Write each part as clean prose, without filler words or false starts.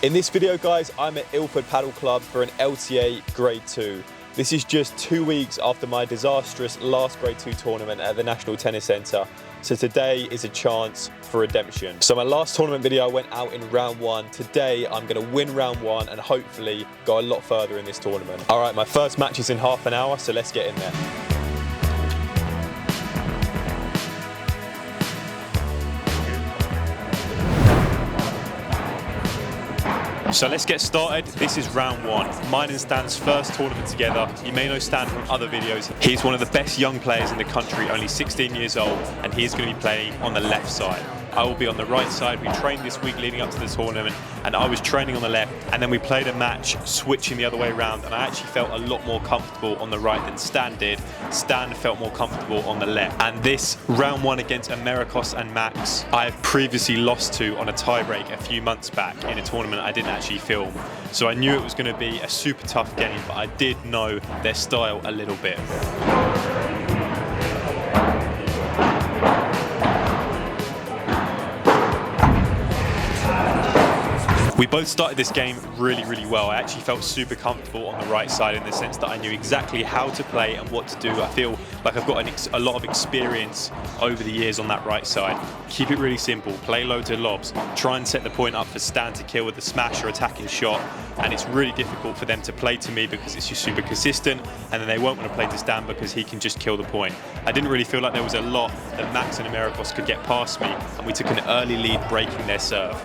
In this video, guys, I'm at Ilford Padel Club for an LTA Grade 2. This is just 2 weeks after my disastrous last Grade 2 tournament at the National Tennis Centre. So today is a chance for redemption. So my last tournament video, I went out in round 1. Today, I'm gonna win round 1 and hopefully go a lot further in this tournament. All right, my first match is in half an hour, so let's get in there. So let's get started. This is round 1. Mine and Stan's first tournament together. You may know Stan from other videos. He's one of the best young players in the country, only 16 years old, and he's going to be playing on the left side. I will be on the right side. We trained this week leading up to the tournament, and I was training on the left, and then we played a match switching the other way around, and I actually felt a lot more comfortable on the right than Stan did. Stan felt more comfortable on the left. And this round 1 against Americos and Max, I have previously lost to on a tiebreak a few months back in a tournament I didn't actually film. So I knew it was going to be a super tough game, but I did know their style a little bit. We both started this game really well. I actually felt super comfortable on the right side in the sense that I knew exactly how to play and what to do. I feel like I've got a lot of experience over the years on that right side. Keep it really simple, play loads of lobs, try and set the point up for Stan to kill with the smash or attacking shot, and it's really difficult for them to play to me because it's just super consistent, and then they won't want to play to Stan because he can just kill the point. I didn't really feel like there was a lot that Max and Americos could get past me, and we took an early lead breaking their serve.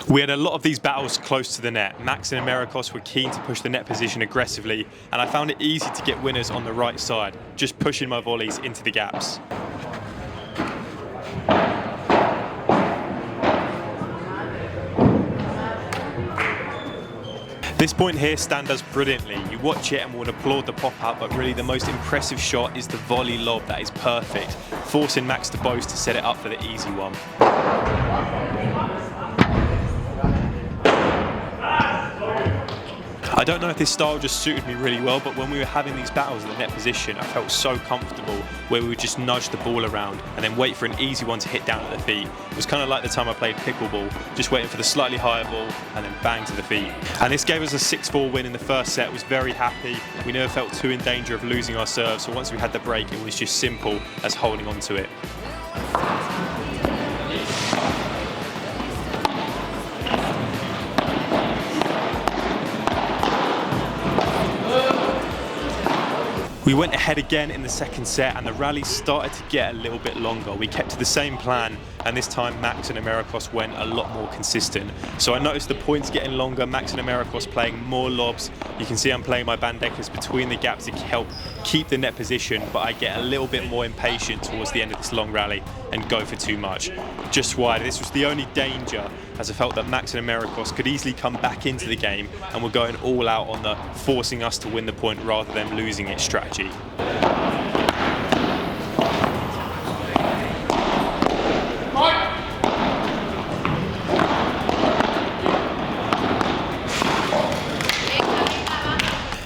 We had a lot of these battles close to the net. Max and Americos were keen to push the net position aggressively, and I found it easy to get winners on the right side, just pushing my volleys into the gaps. This point here, Stan does brilliantly. You watch it and would applaud the pop out, but really the most impressive shot is the volley lob that is perfect, forcing Max to boast to set it up for the easy one. I don't know if this style just suited me really well, but when we were having these battles in the net position, I felt so comfortable where we would just nudge the ball around and then wait for an easy one to hit down at the feet. It was kind of like the time I played pickleball, just waiting for the slightly higher ball and then bang to the feet. And this gave us a 6-4 win in the first set. I was very happy. We never felt too in danger of losing our serve, so once we had the break, it was just simple as holding on to it. We went ahead again in the second set, and the rally started to get a little bit longer. We kept to the same plan, and this time Max and Americos went a lot more consistent. So I noticed the points getting longer, Max and Americos playing more lobs. You can see I'm playing my bandekers between the gaps to help keep the net position, but I get a little bit more impatient towards the end of this long rally and go for too much. Just wide. This was the only danger, as I felt that Max and Americos could easily come back into the game and were going all out on the forcing us to win the point rather than losing it strategy.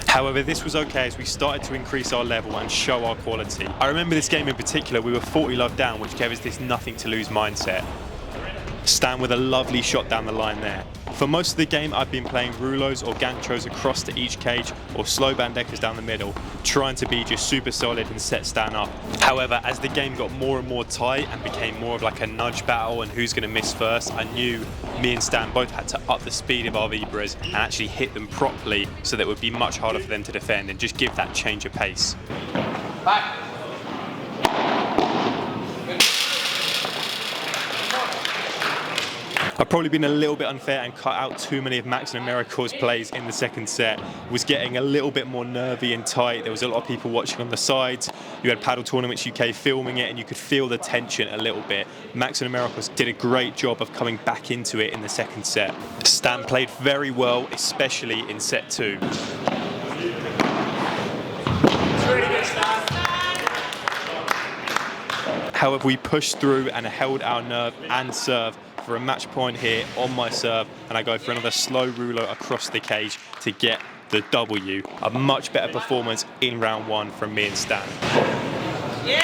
However, this was okay as we started to increase our level and show our quality. I remember this game in particular, we were 40 love down, which gave us this nothing to lose mindset. Stan with a lovely shot down the line there. For most of the game, I've been playing rouleaus or ganchos across to each cage or slow bandekers down the middle, trying to be just super solid and set Stan up. However, as the game got more and more tight and became more of like a nudge battle and who's going to miss first, I knew me and Stan both had to up the speed of our vibras and actually hit them properly so that it would be much harder for them to defend and just give that change of pace. Back. I've probably been a little bit unfair and cut out too many of Max and Americos' plays in the second set. Was getting a little bit more nervy and tight. There was a lot of people watching on the sides. You had Padel Tournaments UK filming it, and you could feel the tension a little bit. Max and Americos did a great job of coming back into it in the second set. Stan played very well, especially in set 2. However, we pushed through and held our nerve and serve for a match point here on my serve, and I go for another slow rouleau across the cage to get the W. A much better performance in round one from me and Stan. Yeah.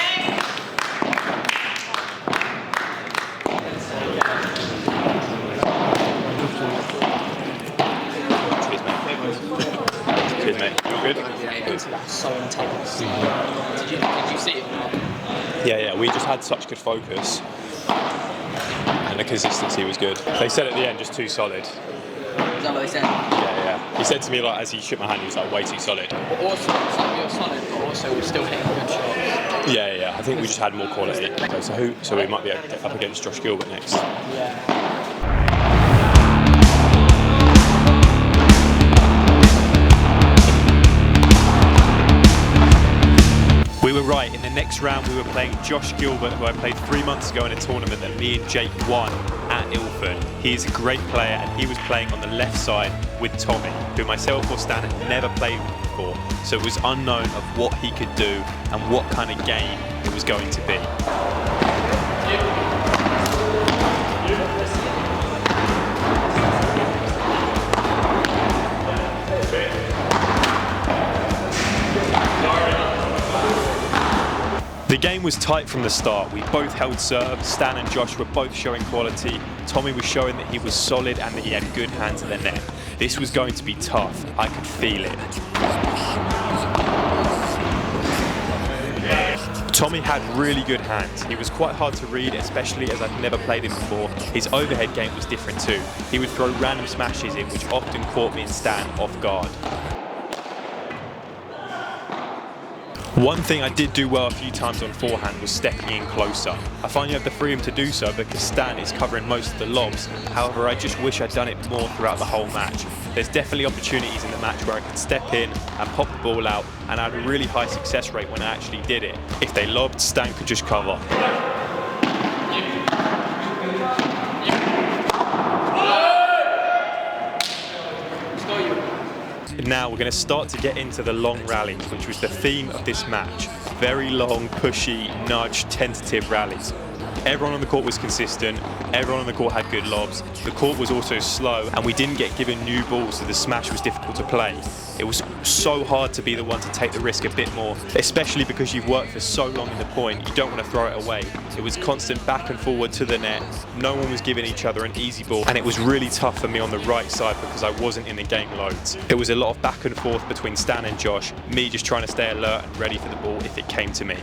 Cheers, mate. You all good? Yeah, it was so intense. Did you see it or not? Yeah, we just had such good focus. And the consistency was good. They said at the end, just too solid. Is that what they said? Yeah. He said to me, like, as he shook my hand, he was like, way too solid. But also, it's like we were solid, but also we're still hitting good shots. Yeah. I think we just had more quality. So we might be up against Josh Gilbert next. Yeah. We were right. In the next round, we were playing Josh Gilbert, who I played 3 months ago in a tournament that me and Jake won at Ilford. He is a great player, and he was playing on the left side with Tommy, who myself or Stan had never played with before. So it was unknown of what he could do and what kind of game it was going to be. The game was tight from the start. We both held serve. Stan and Josh were both showing quality. Tommy was showing that he was solid and that he had good hands at the net. This was going to be tough. I could feel it. Tommy had really good hands. He was quite hard to read, especially as I'd never played him before. His overhead game was different too. He would throw random smashes in, which often caught me and Stan off guard. One thing I did do well a few times on forehand was stepping in closer. I find you have the freedom to do so because Stan is covering most of the lobs. However, I just wish I'd done it more throughout the whole match. There's definitely opportunities in the match where I could step in and pop the ball out, and I had a really high success rate when I actually did it. If they lobbed, Stan could just cover. Now we're going to start to get into the long rallies, which was the theme of this match. Very long, pushy, nudge, tentative rallies. Everyone on the court was consistent, everyone on the court had good lobs, the court was also slow, and we didn't get given new balls, so the smash was difficult to play. It was so hard to be the one to take the risk a bit more, especially because you've worked for so long in the point, you don't want to throw it away. It was constant back and forward to the net, no one was giving each other an easy ball, and it was really tough for me on the right side because I wasn't in the game loads. It was a lot of back and forth between Stan and Josh, me just trying to stay alert and ready for the ball if it came to me.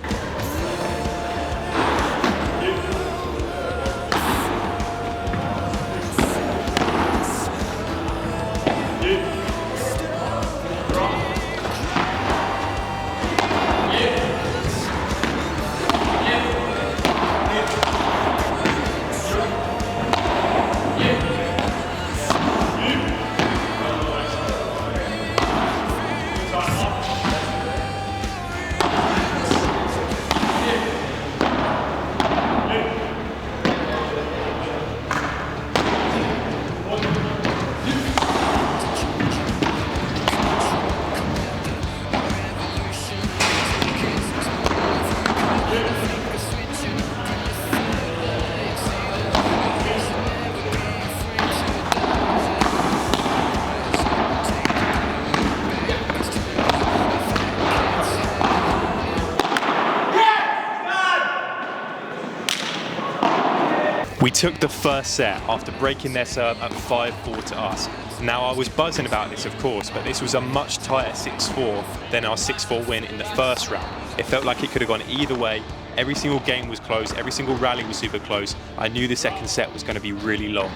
We took the first set after breaking their serve at 5-4 to us. Now I was buzzing about this of course, but this was a much tighter 6-4 than our 6-4 win in the first round. It felt like it could have gone either way. Every single game was close, every single rally was super close. I knew the second set was going to be really long.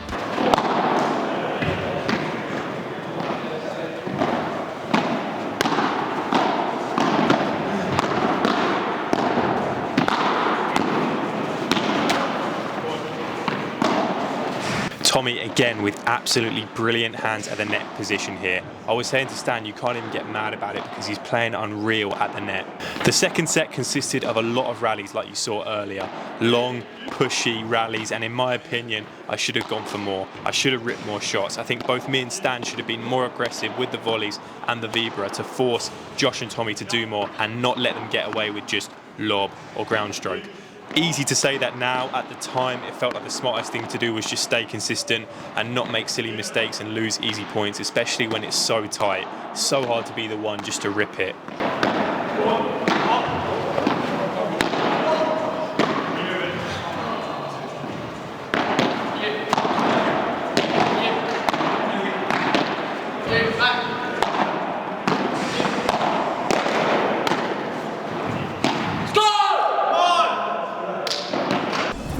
Tommy again with absolutely brilliant hands at the net position here. I was saying to Stan, you can't even get mad about it because he's playing unreal at the net. The second set consisted of a lot of rallies like you saw earlier. Long, pushy rallies, and in my opinion, I should have gone for more. I should have ripped more shots. I think both me and Stan should have been more aggressive with the volleys and the vibra to force Josh and Tommy to do more and not let them get away with just lob or ground stroke. Easy to say that now. At the time, it felt like the smartest thing to do was just stay consistent and not make silly mistakes and lose easy points, especially when it's so tight. So hard to be the one just to rip it.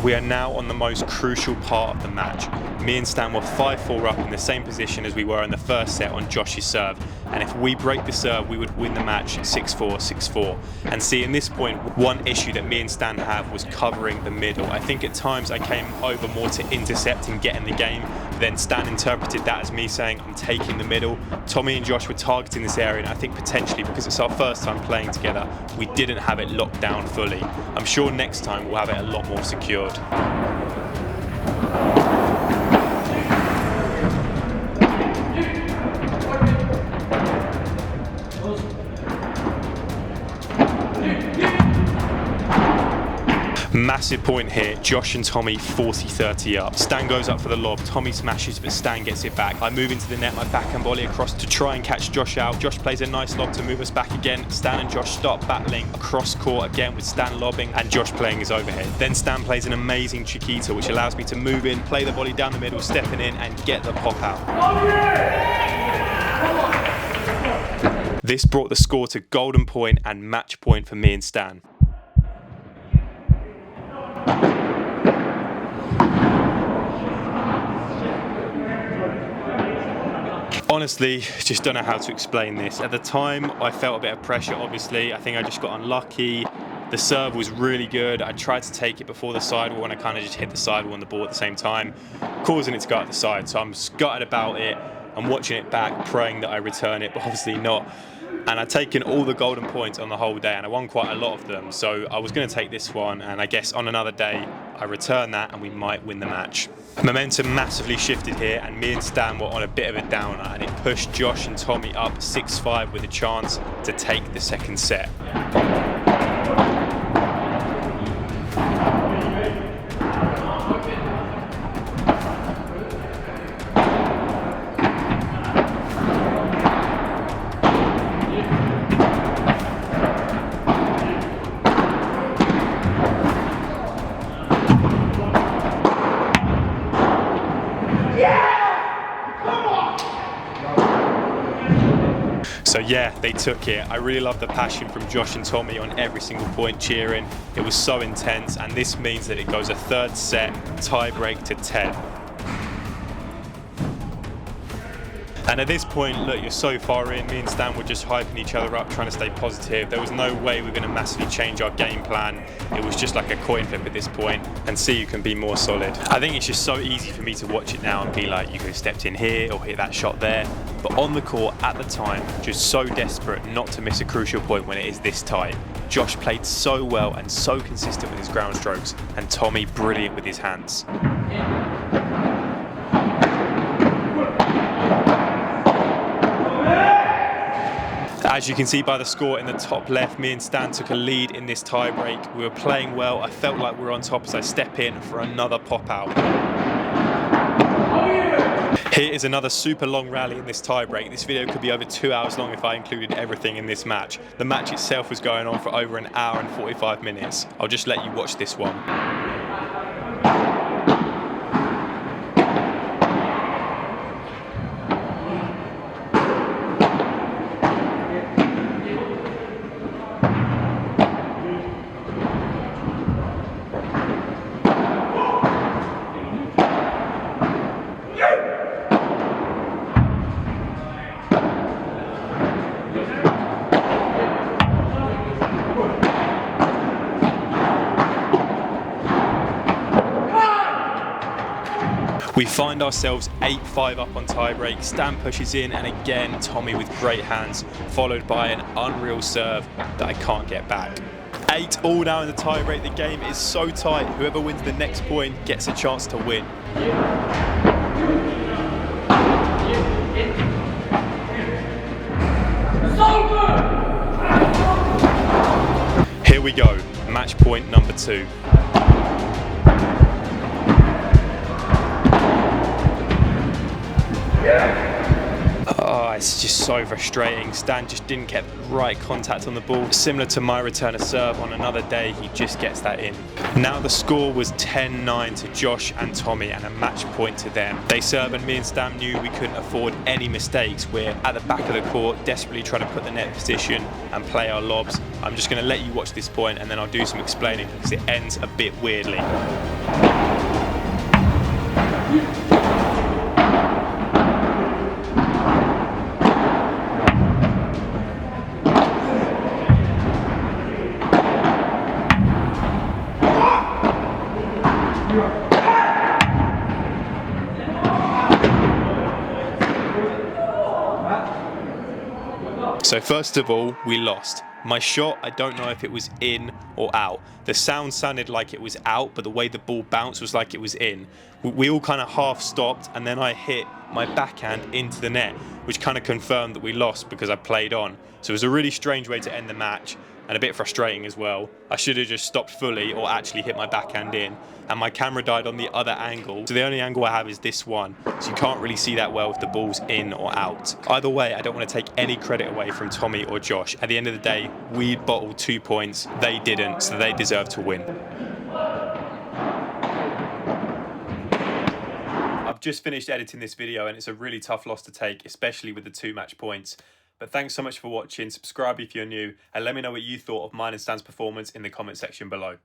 We are now on the most crucial part of the match. Me and Stan were 5-4 up in the same position as we were in the first set on Josh's serve. And if we break the serve, we would win the match 6-4, 6-4. And see, in this point, one issue that me and Stan have was covering the middle. I think at times I came over more to intercept and get in the game. Then Stan interpreted that as me saying, I'm taking the middle. Tommy and Josh were targeting this area, and I think potentially because it's our first time playing together, we didn't have it locked down fully. I'm sure next time we'll have it a lot more secured. Massive point here. Josh and Tommy 40-30 up. Stan goes up for the lob. Tommy smashes, but Stan gets it back. I move into the net, my backhand volley across to try and catch Josh out. Josh plays a nice lob to move us back again. Stan and Josh start battling across court again with Stan lobbing and Josh playing his overhead. Then Stan plays an amazing Chiquita, which allows me to move in, play the volley down the middle, stepping in and get the pop out. This brought the score to golden point and match point for me and Stan. Honestly, just don't know how to explain this. At the time, I felt a bit of pressure, obviously. I think I just got unlucky. The serve was really good. I tried to take it before the sidewall and I kind of just hit the sidewall and the ball at the same time, causing it to go out the side. So I'm gutted about it. I'm watching it back, praying that I return it, but obviously not. And I'd taken all the golden points on the whole day and I won quite a lot of them. So I was going to take this one, and I guess on another day, I return that and we might win the match. Momentum massively shifted here and me and Stan were on a bit of a downer, and it pushed Josh and Tommy up 6-5 with a chance to take the second set. So yeah, they took it. I really love the passion from Josh and Tommy on every single point cheering. It was so intense, and this means that it goes a third set, tie break to 10. And at this point, look, you're so far in. Me and Stan were just hyping each other up, trying to stay positive. There was no way we were going to massively change our game plan. It was just like a coin flip at this point, and see who can be more solid. I think it's just so easy for me to watch it now and be like, you could have stepped in here or hit that shot there. But on the court at the time, just so desperate not to miss a crucial point when it is this tight. Josh played so well and so consistent with his ground strokes, and Tommy brilliant with his hands. As you can see by the score in the top left, me and Stan took a lead in this tie break. We were playing well. I felt like we were on top as I step in for another pop out. Here is another super long rally in this tie break. This video could be over 2 hours long if I included everything in this match. The match itself was going on for over an hour and 45 minutes. I'll just let you watch this one. We find ourselves 8-5 up on tiebreak. Stan pushes in, and again Tommy with great hands, followed by an unreal serve that I can't get back. 8-all now in the tiebreak. The game is so tight. Whoever wins the next point gets a chance to win. Here we go, match point number 2. It's just so frustrating. Stan just didn't get the right contact on the ball. Similar to my return of serve on another day, he just gets that in. Now the score was 10-9 to Josh and Tommy and a match point to them. They serve and me and Stan knew we couldn't afford any mistakes. We're at the back of the court, desperately trying to put the net position and play our lobs. I'm just going to let you watch this point and then I'll do some explaining because it ends a bit weirdly. So first of all, we lost. My shot, I don't know if it was in or out. The sound sounded like it was out, but the way the ball bounced was like it was in. We all kind of half stopped, and then I hit my backhand into the net, which kind of confirmed that we lost because I played on. So it was a really strange way to end the match, and a bit frustrating as well. I should have just stopped fully or actually hit my backhand in, and my camera died on the other angle. So the only angle I have is this one, so you can't really see that well if the ball's in or out. Either way, I don't want to take any credit away from Tommy or Josh. At the end of the day, we bottled 2 points, they didn't, so they deserve to win. I've just finished editing this video and it's a really tough loss to take, especially with the 2 match points. But thanks so much for watching, subscribe if you're new, and let me know what you thought of mine and Stan's performance in the comment section below.